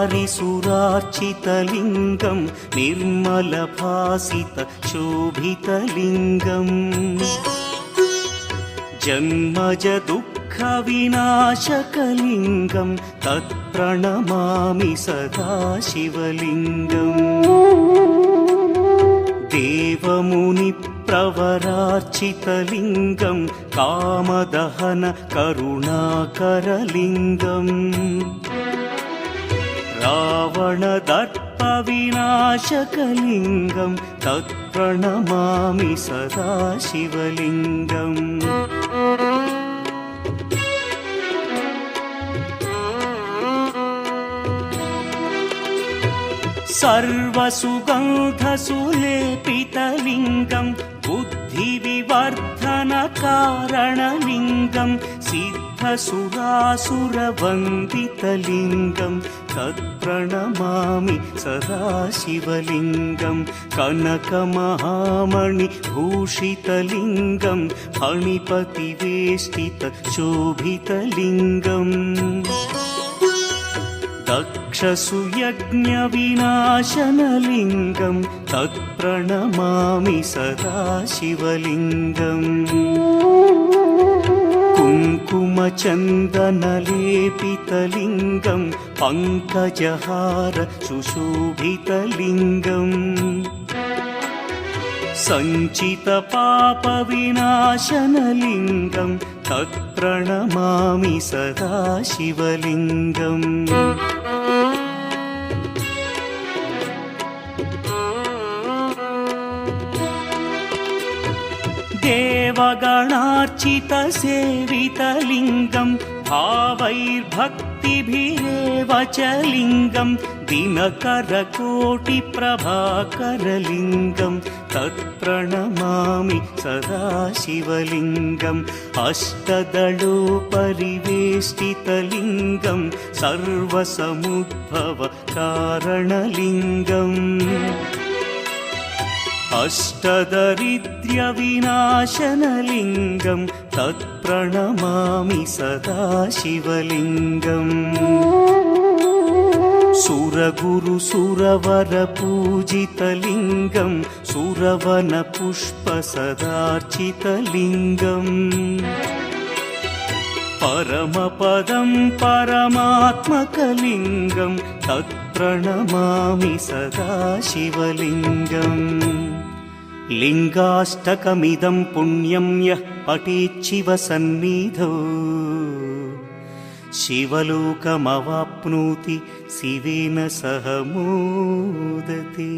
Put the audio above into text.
वारिसुरार्चितलिङ्गं निर्मलभासितशोभितलिङ्गम् जन्मजदुःखविनाशकलिङ्गं तत्प्रणमामि सदा शिवलिङ्गम् देवमुनिप्रवरार्चितलिङ्गं कामदहन करुणाकरलिङ्गम् रावणदर्पविनाशकलिङ्गं तत्प्रणमामि सदा शिवलिङ्गम् सर्वसुगन्धसुलेपितलिङ्गं बुद्धिविवर्धनकारणलिङ्गं सिद्धसुरासुरवन्दितलिङ्गं तत्प्रणमामि सदा शिवलिङ्गं कनकमहामणिभूषितलिङ्गं फणिपतिवेष्टितशोभितलिङ्गम् दक्षसुयज्ञविनाशनलिङ्गं तत्प्रणमामि सदा शिवलिङ्गम् कुङ्कुमचन्दनलेपितलिङ्गं पङ्कजहार सुशोभितलिङ्गम् सञ्चितपापविनाशनलिङ्गं तत्प्रणमामि सदा शिवलिङ्गम् देवगणार्चितसेवितलिङ्गं भावैर्भक्तिभिरेव च लिङ्गं दिनकरकोटिप्रभाकरलिङ्गं तत्प्रणमामि सदा शिवलिङ्गम् अष्टदलोपरिवेष्टितलिङ्गं सर्वसमुद्भवकारणलिङ्गम् अष्टदरिद्र्यविनाशनलिङ्गं तत्प्रणमामि सदा शिवलिङ्गम् सुरगुरुसुरवरपूजितलिङ्गं सुरवनपुष्पसदार्चितलिङ्गम् परमपदं परमात्मकलिङ्गं तत्प्रणमामि सदा शिवलिङ्गम् लिङ्गाष्टकमिदं पुण्यं यः पठेच्छिवसन्निधौ शिवलोकमवाप्नोति शिवेन सह मोदते।